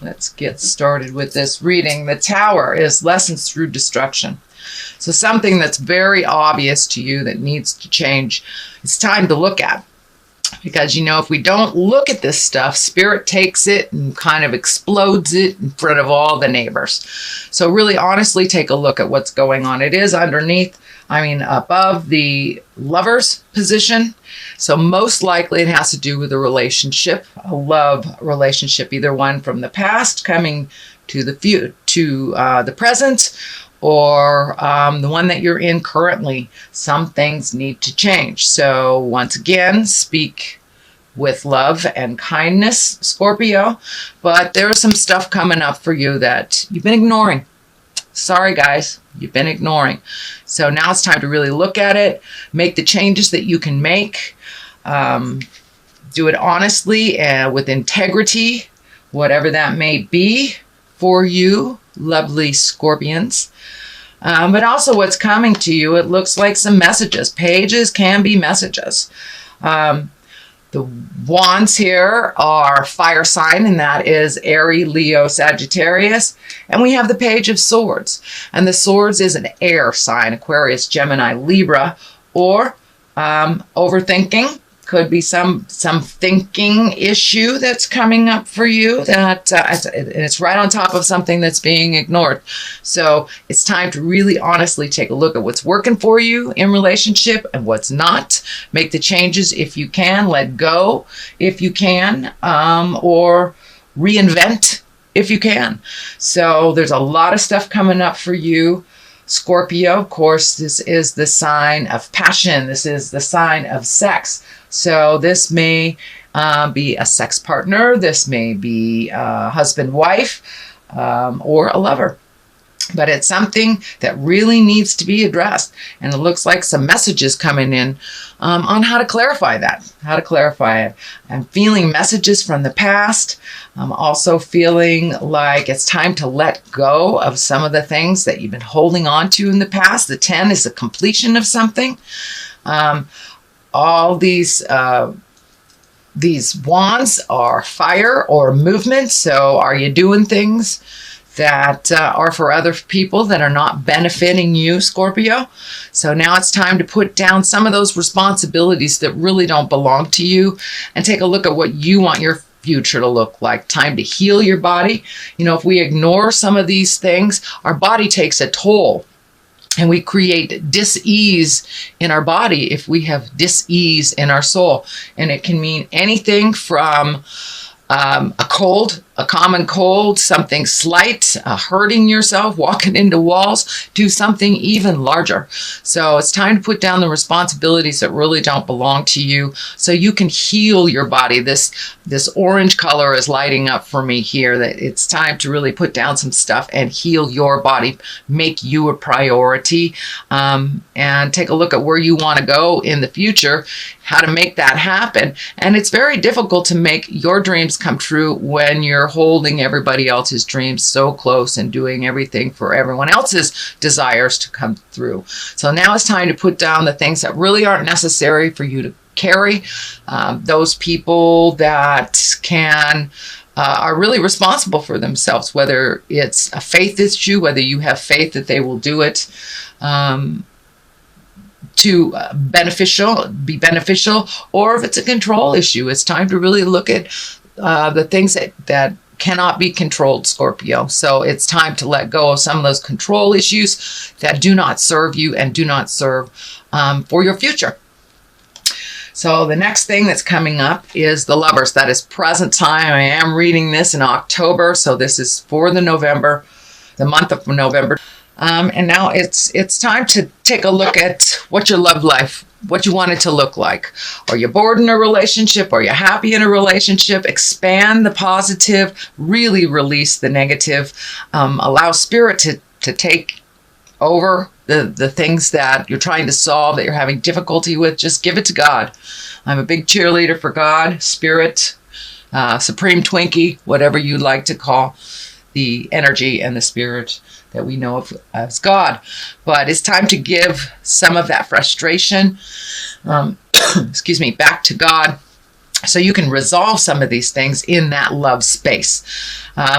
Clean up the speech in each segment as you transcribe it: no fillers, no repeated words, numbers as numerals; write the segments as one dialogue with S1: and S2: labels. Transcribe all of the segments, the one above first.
S1: let's get started with this reading. The Tower is lessons through destruction. So something that's very obvious to you that needs to change, it's time to look at. Because, if we don't look at this stuff, Spirit takes it and kind of explodes it in front of all the neighbors. So really, honestly, take a look at what's going on. It is above the Lover's position. So most likely it has to do with a relationship, a love relationship, either one from the past coming to the present, or the one that you're in currently. Some things need to change. So once again, speak with love and kindness, Scorpio. But there's some stuff coming up for you that you've been ignoring. Sorry, guys, you've been ignoring. So now it's time to really look at it, make the changes that you can make, do it honestly and with integrity, whatever that may be for you, lovely Scorpions. But also what's coming to you, it looks like some messages. Pages can be messages. The wands here are fire sign, and that is Aries, Leo, Sagittarius. And we have the Page of Swords. And the Swords is an air sign, Aquarius, Gemini, Libra, or overthinking. Could be some thinking issue that's coming up for you that it's right on top of something that's being ignored. So it's time to really honestly take a look at what's working for you in relationship and what's not. Make the changes if you can. Let go if you can, or reinvent if you can. So there's a lot of stuff coming up for you, Scorpio. Of course, this is the sign of passion. This is the sign of sex. So this may be a sex partner. This may be a husband, wife, or a lover. But it's something that really needs to be addressed. And it looks like some messages coming in on how to clarify that, how to clarify it. I'm feeling messages from the past. I'm also feeling like it's time to let go of some of the things that you've been holding on to in the past. The 10 is the completion of something. All these wands are fire or movement. So are you doing things that are for other people that are not benefiting you, Scorpio? So now it's time to put down some of those responsibilities that really don't belong to you and take a look at what you want your future to look like. Time to heal your body. If we ignore some of these things, our body takes a toll. And we create dis-ease in our body if we have dis-ease in our soul. And it can mean anything from a cold, a common cold, something slight, hurting yourself, walking into walls, to something even larger. So it's time to put down the responsibilities that really don't belong to you so you can heal your body. This orange color is lighting up for me here, that it's time to really put down some stuff and heal your body, make you a priority, and take a look at where you want to go in the future, how to make that happen. And it's very difficult to make your dreams come true when you're holding everybody else's dreams so close and doing everything for everyone else's desires to come through. So now it's time to put down the things that really aren't necessary for you to carry. Those people that are really responsible for themselves, whether it's a faith issue, whether you have faith that they will do it to be beneficial, or if it's a control issue. It's time to really look at the things that cannot be controlled, Scorpio. So it's time to let go of some of those control issues that do not serve you and do not serve for your future. So the next thing that's coming up is the Lovers. That is present time. I am reading this in October, so this is for the month of November. And now it's time to take a look at what your love life, what you want it to look like. Are you bored in a relationship? Are you happy in a relationship? Expand the positive, really release the negative. Allow Spirit to take over the things that you're trying to solve, that you're having difficulty with. Just give it to God. I'm a big cheerleader for God, Spirit, Supreme Twinkie, whatever you like to call the energy and the spirit that we know of as God. But it's time to give some of that frustration, back to God, So you can resolve some of these things in that love space.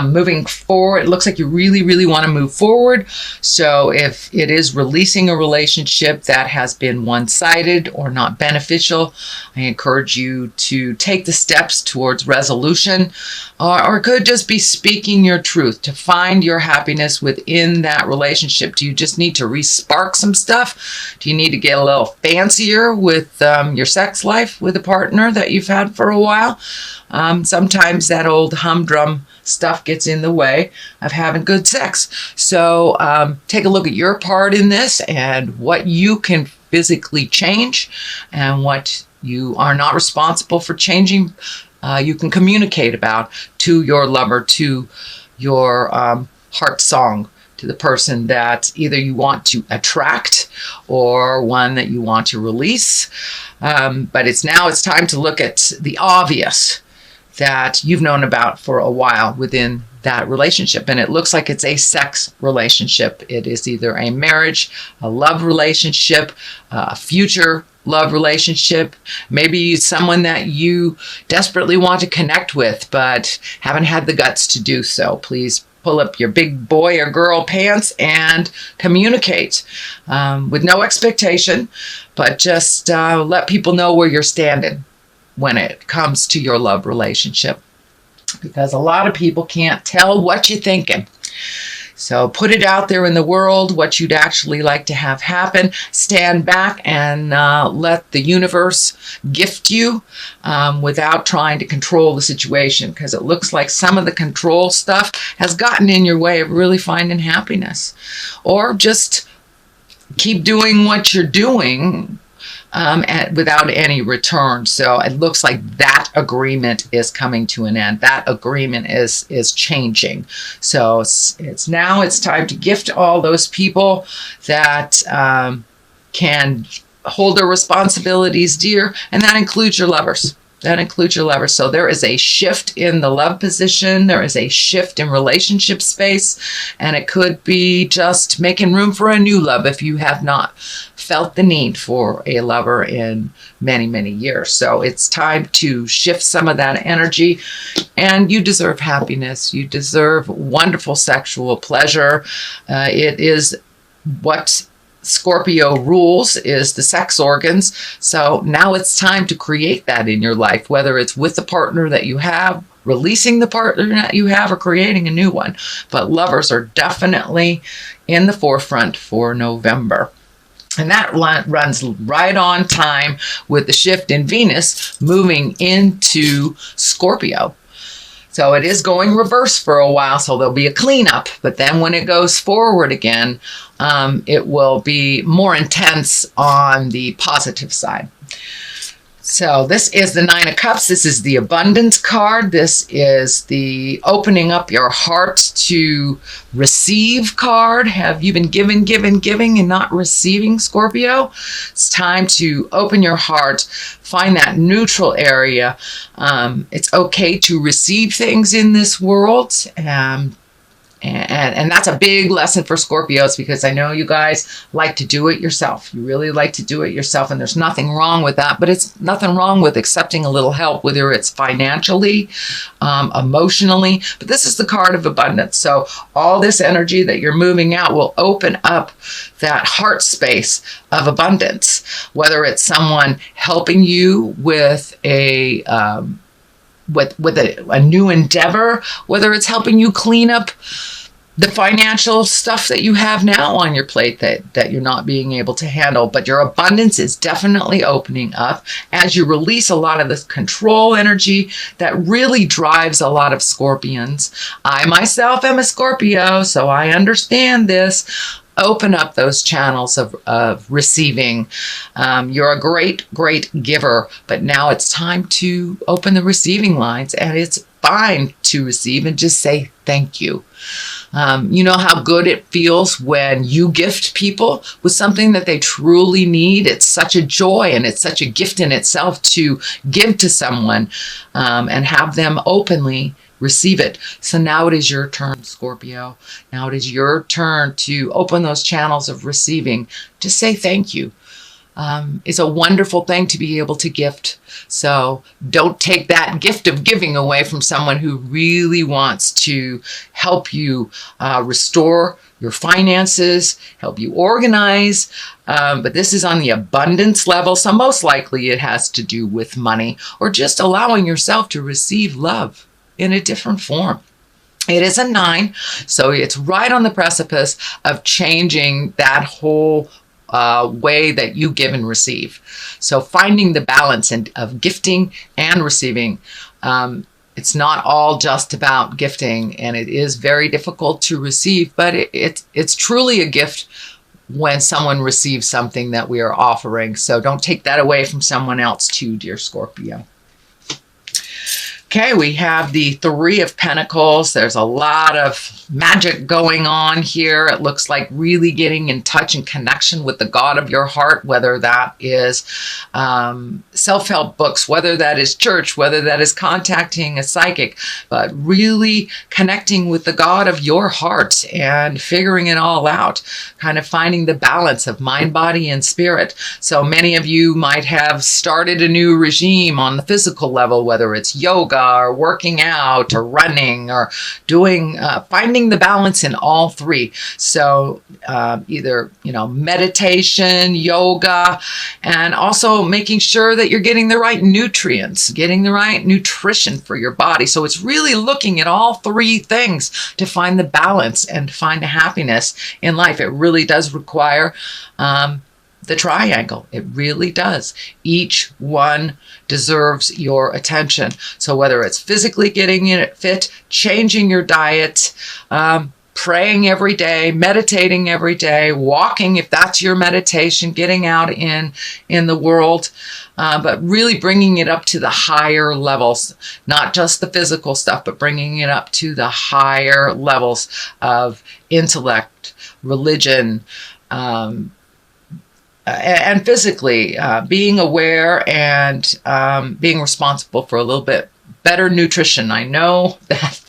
S1: Moving forward, it looks like you really, really want to move forward. So if it is releasing a relationship that has been one-sided or not beneficial, I encourage you to take the steps towards resolution, or it could just be speaking your truth to find your happiness within that relationship. Do you just need to re-spark some stuff? Do you need to get a little fancier with your sex life with a partner that you've had for a while? Sometimes that old humdrum stuff gets in the way of having good sex. So take a look at your part in this and what you can physically change and what you are not responsible for changing. You can communicate about to your lover, to your heart song, to the person that either you want to attract or one that you want to release. But it's time to look at the obvious that you've known about for a while within that relationship. And it looks like it's a sex relationship. It is either a marriage, a love relationship, a future love relationship, maybe someone that you desperately want to connect with, but haven't had the guts to do so. Please pull up your big boy or girl pants and communicate with no expectation, but just let people know where you're standing when it comes to your love relationship, because a lot of people can't tell what you're thinking. So put it out there in the world, what you'd actually like to have happen. Stand back and let the universe gift you without trying to control the situation, because it looks like some of the control stuff has gotten in your way of really finding happiness. Or just keep doing what you're doing without any return. So it looks like that agreement is coming to an end. That agreement is changing. So it's time to gift all those people that can hold their responsibilities dear, and that includes your lovers. So there is a shift in the love position. There is a shift in relationship space, and it could be just making room for a new love if you have not felt the need for a lover in many, many years. So it's time to shift some of that energy, and you deserve happiness. You deserve wonderful sexual pleasure. It is what Scorpio rules, is the sex organs. So now it's time to create that in your life, whether it's with the partner that you have, releasing the partner that you have, or creating a new one. But lovers are definitely in the forefront for November. And that runs right on time with the shift in Venus moving into Scorpio. So it is going reverse for a while, so there'll be a cleanup. But then when it goes forward again, it will be more intense on the positive side. So this is the Nine of Cups. This is the abundance card. This is the opening up your heart to receive card. Have you been giving and not receiving, Scorpio? It's time to open your heart, find that neutral area. It's okay to receive things in this world. And that's a big lesson for Scorpios, because I know you guys like to do it yourself. You really like to do it yourself, and there's nothing wrong with that. But it's nothing wrong with accepting a little help, whether it's financially, emotionally. But this is the card of abundance. So all this energy that you're moving out will open up that heart space of abundance, whether it's someone helping you with a new endeavor, whether it's helping you clean up the financial stuff that you have now on your plate that you're not being able to handle. But your abundance is definitely opening up as you release a lot of this control energy that really drives a lot of Scorpions. I myself am a Scorpio, so I understand this. Open up those channels of receiving. You're a great, great giver, but now it's time to open the receiving lines, and it's fine to receive and just say thank you. You know how good it feels when you gift people with something that they truly need. It's such a joy, and it's such a gift in itself to give to someone and have them openly receive it. So now it is your turn, Scorpio. Now it is your turn to open those channels of receiving. Just say thank you. is a wonderful thing to be able to gift. So don't take that gift of giving away from someone who really wants to help you restore your finances, help you organize. But this is on the abundance level. So most likely it has to do with money or just allowing yourself to receive love in a different form. It is a 9, so it's right on the precipice of changing that whole way that you give and receive. So finding the balance of gifting and receiving. It's not all just about gifting, and it is very difficult to receive, but it's truly a gift when someone receives something that we are offering. So don't take that away from someone else too, dear Scorpio. Okay, we have the 3 of Pentacles. There's a lot of magic going on here. It looks like really getting in touch and connection with the God of your heart, whether that is self-help books, whether that is church, whether that is contacting a psychic, but really connecting with the God of your heart and figuring it all out, kind of finding the balance of mind, body, and spirit. So many of you might have started a new regime on the physical level, whether it's yoga, or working out or running or doing finding the balance in all 3. So either meditation, yoga, and also making sure that you're getting the right nutrients, getting the right nutrition for your body. So it's really looking at all 3 things to find the balance and find the happiness in life. It really does require the triangle. It really does. Each one deserves your attention. So whether it's physically getting it fit, changing your diet, praying every day, meditating every day, walking if that's your meditation, getting out in the world, but really bringing it up to the higher levels, not just the physical stuff, but bringing it up to the higher levels of intellect, religion, and physically, being aware and being responsible for a little bit better nutrition. I know that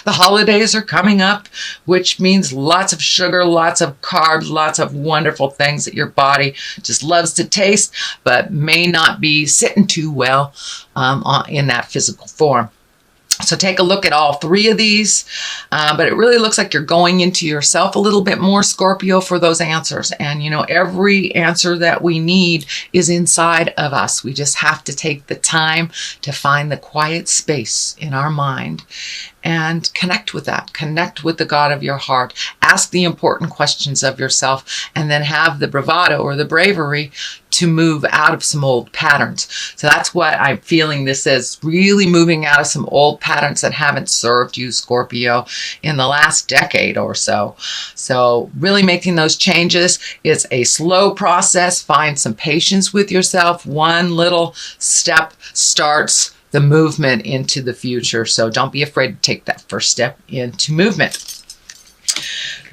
S1: the holidays are coming up, which means lots of sugar, lots of carbs, lots of wonderful things that your body just loves to taste, but may not be sitting too well in that physical form. So take a look at all 3 of these, but it really looks like you're going into yourself a little bit more, Scorpio, for those answers. And, every answer that we need is inside of us. We just have to take the time to find the quiet space in our mind and connect with that. Connect with the God of your heart. Ask the important questions of yourself, and then have the bravado or the bravery to move out of some old patterns. So that's what I'm feeling this is, really moving out of some old patterns that haven't served you, Scorpio, in the last decade or so. So really making those changes. It's a slow process. Find some patience with yourself. One little step starts the movement into the future. So don't be afraid to take that first step into movement.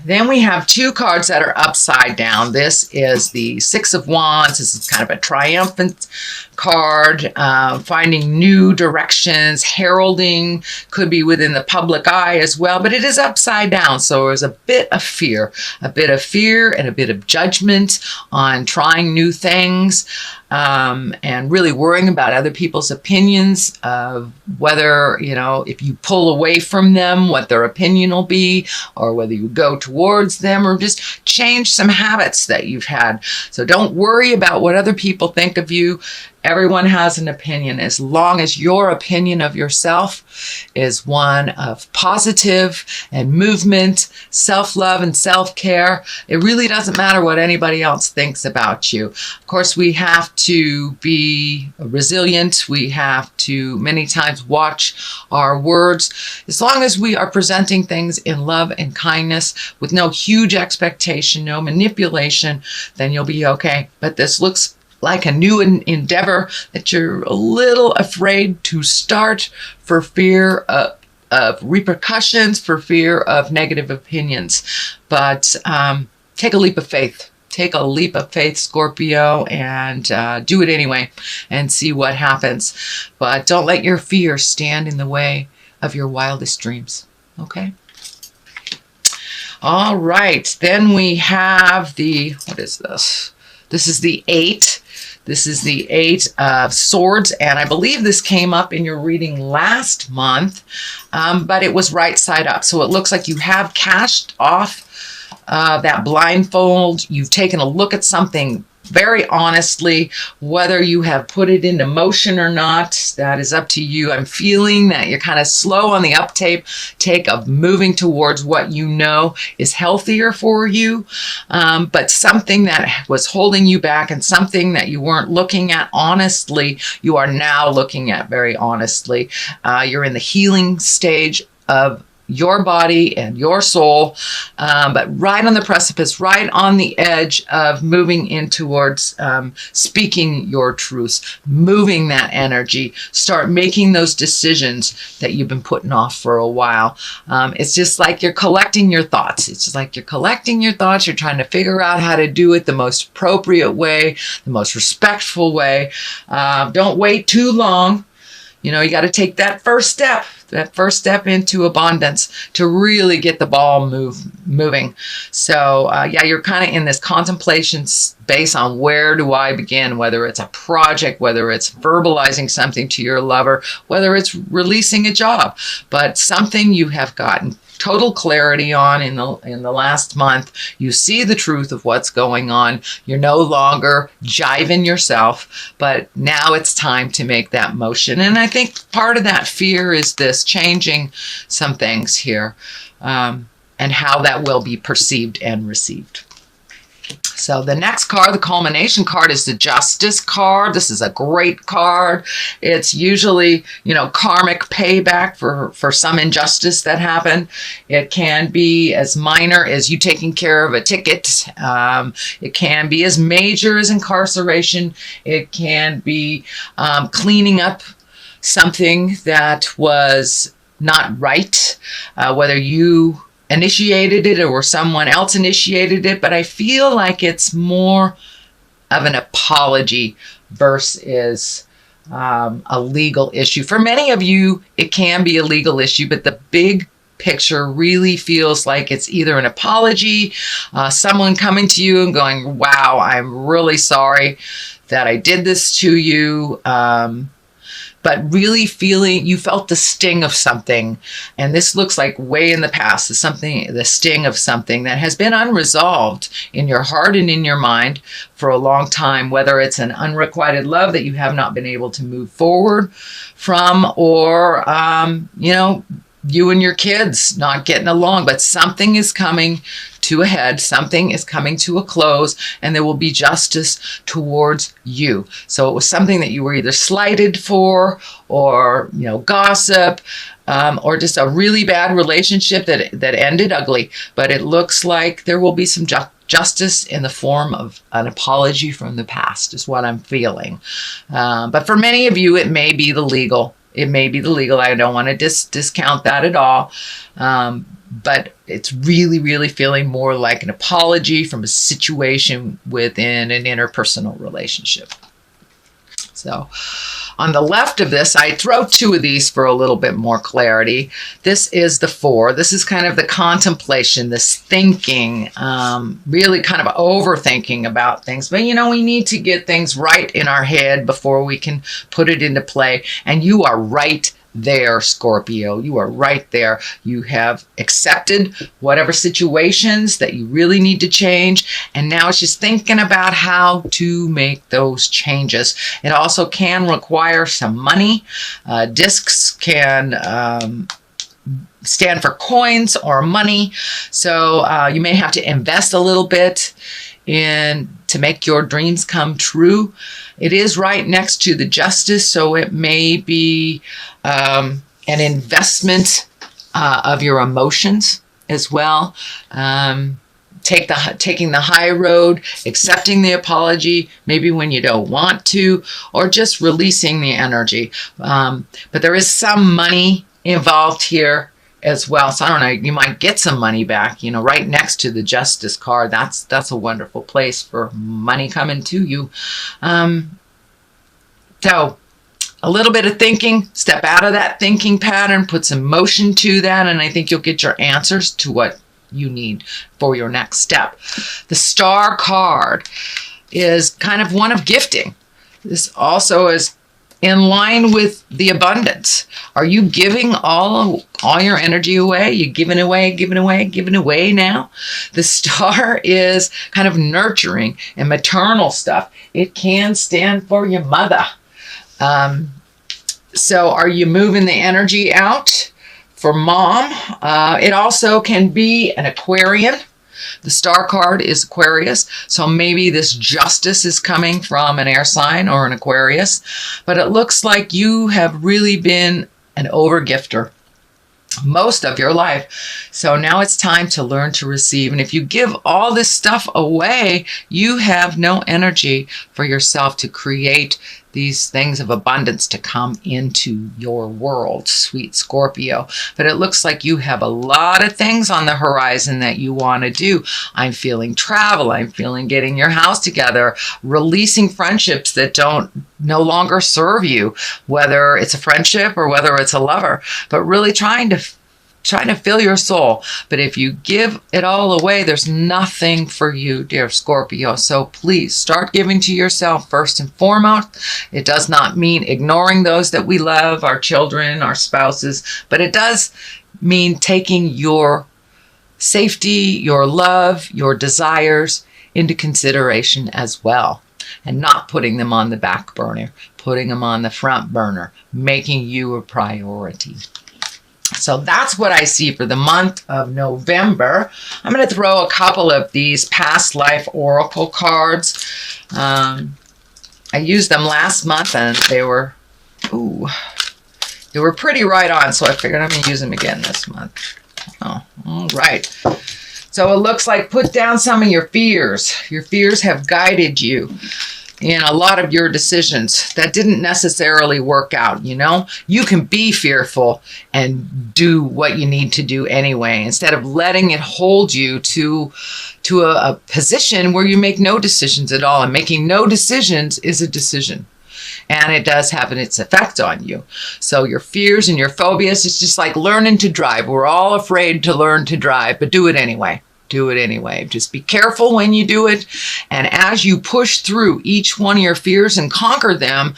S1: Then we have 2 cards that are upside down. This is the 6 of Wands. This is kind of a triumphant card, finding new directions, heralding, could be within the public eye as well, but it is upside down. So there's a bit of fear and a bit of judgment on trying new things, and really worrying about other people's opinions of whether, if you pull away from them, what their opinion will be, or whether you go towards them, or just change some habits that you've had. So don't worry about what other people think of you. Everyone has an opinion. As long as your opinion of yourself is one of positive and movement, self-love and self-care, it really doesn't matter what anybody else thinks about you. Of course, we have to be resilient. We have to many times watch our words. As long as we are presenting things in love and kindness with no huge expectation, no manipulation, then you'll be okay. But this looks like a new endeavor that you're a little afraid to start for fear of repercussions, for fear of negative opinions. But take a leap of faith. Take a leap of faith, Scorpio, and do it anyway and see what happens. But don't let your fear stand in the way of your wildest dreams. Okay? All right. Then we have what is this? This is the 8. This is the 8 of Swords, and I believe this came up in your reading last month, but it was right side up. So it looks like you have cashed off that blindfold. You've taken a look at something very honestly. Whether you have put it into motion or not, that is up to you. I'm feeling that you're kind of slow on the uptake of moving towards what you know is healthier for you, but something that was holding you back and something that you weren't looking at honestly, you are now looking at very honestly. You're in the healing stage of your body and your soul, but right on the precipice, right on the edge of moving in towards speaking your truths, moving that energy, start making those decisions that you've been putting off for a while. It's just like you're collecting your thoughts. It's just like you're collecting your thoughts. You're trying to figure out how to do it the most appropriate way, the most respectful way. Don't wait too long. You know, you got to take that first step into abundance to really get the ball moving. So yeah, you're kind of in this contemplation space on where do I begin, whether it's a project, whether it's verbalizing something to your lover, whether it's releasing a job, but something you have gotten total clarity on in the last month. You see the truth of what's going on. You're no longer jiving yourself, but now it's time to make that motion. And I think part of that fear is this changing some things here, and how that will be perceived and received. So the next card, the culmination card, is the Justice card. This is a great card. It's usually, you know, karmic payback for some injustice that happened. It can be as minor as you taking care of a ticket. It can be as major as incarceration. It can be cleaning up something that was not right, whether you initiated it or someone else initiated it, but I feel like it's more of an apology versus a legal issue. For many of you, it can be a legal issue, but the big picture really feels like it's either an apology, someone coming to you and going, wow, I'm really sorry that I did this to you, but really feeling you felt the sting of something. And this looks like way in the past, the sting of something that has been unresolved in your heart and in your mind for a long time, whether it's an unrequited love that you have not been able to move forward from, or, you know, you and your kids not getting along, but something is coming to a head, something is coming to a close, and there will be justice towards you. So it was something that you were either slighted for, or, you know, gossip, or just a really bad relationship that ended ugly. But it looks like there will be some justice in the form of an apology from the past, is what I'm feeling. But for many of you, it may be the legal. It may be the legal. I don't want to discount that at all. But it's really, really feeling more like an apology from a situation within an interpersonal relationship. So on the left of this, I throw two of these for a little bit more clarity. This is the 4. This is kind of the contemplation, this thinking, really kind of overthinking about things. But, you know, we need to get things right in our head before we can put it into play. And you are right there, Scorpio. You are right there. You have accepted whatever situations that you really need to change, and now it's just thinking about how to make those changes. It also can require some money. Discs can stand for coins or money, so you may have to invest a little bit to make your dreams come true. It is right next to the Justice, so it may be an investment of your emotions as well. Taking the high road, accepting the apology, maybe when you don't want to, or just releasing the energy. But there is some money involved here as well. So I don't know, you might get some money back, you know, right next to the Justice card. That's a wonderful place for money coming to you. So a little bit of thinking, step out of that thinking pattern, put some motion to that, and I think you'll get your answers to what you need for your next step. The Star card is kind of one of gifting. This also is in line with the abundance. Are you giving all your energy away? You giving away now? The star is kind of nurturing and maternal stuff. It can stand for your mother. So are you moving the energy out for mom? It also can be an Aquarian. The star card is Aquarius, so maybe this justice is coming from an air sign or an Aquarius, but it looks like you have really been an overgifter most of your life. So now it's time to learn to receive. And if you give all this stuff away, you have no energy for yourself to create these things of abundance to come into your world, sweet Scorpio. But it looks like you have a lot of things on the horizon that you want to do. I'm feeling travel. I'm feeling getting your house together, releasing friendships that no longer serve you, whether it's a friendship or whether it's a lover, but really trying to fill your soul. But if you give it all away, there's nothing for you, dear Scorpio. So please start giving to yourself first and foremost. It does not mean ignoring those that we love, our children, our spouses, but it does mean taking your safety, your love, your desires into consideration as well, and not putting them on the back burner, putting them on the front burner, making you a priority. So that's what I see for the month of November. I'm going to throw a couple of these past life oracle cards. I used them last month and they were pretty right on. So I figured I'm going to use them again this month. Oh, all right. So it looks like put down some of your fears. Your fears have guided you in a lot of your decisions that didn't necessarily work out. You can be fearful and do what you need to do anyway, instead of letting it hold you to a position where you make no decisions at all. And making no decisions is a decision, and it does have its effect on you. So your fears and your phobias, it's just like learning to drive. We're all afraid to learn to drive, but do it anyway. Do it anyway. Just be careful when you do it. And as you push through each one of your fears and conquer them,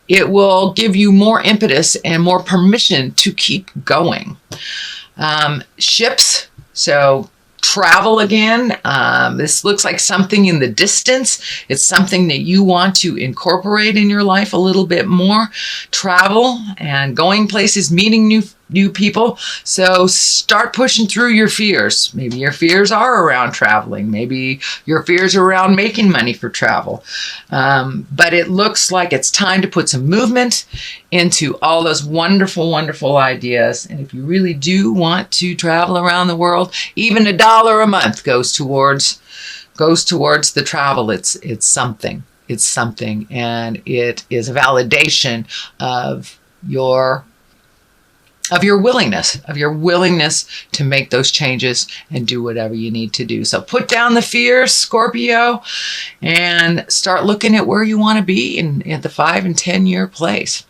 S1: it will give you more impetus and more permission to keep going. Ships. So travel again. This looks like something in the distance. It's something that you want to incorporate in your life a little bit more. Travel and going places, meeting new people. So start pushing through your fears. Maybe your fears are around traveling. Maybe your fears are around making money for travel. But it looks like it's time to put some movement into all those wonderful, wonderful ideas. And if you really do want to travel around the world, even $1 a month goes towards the travel. It's something. It's something. And it is a validation of your willingness to make those changes and do whatever you need to do. So put down the fears, Scorpio, and start looking at where you want to be in the 5 and 10 year place.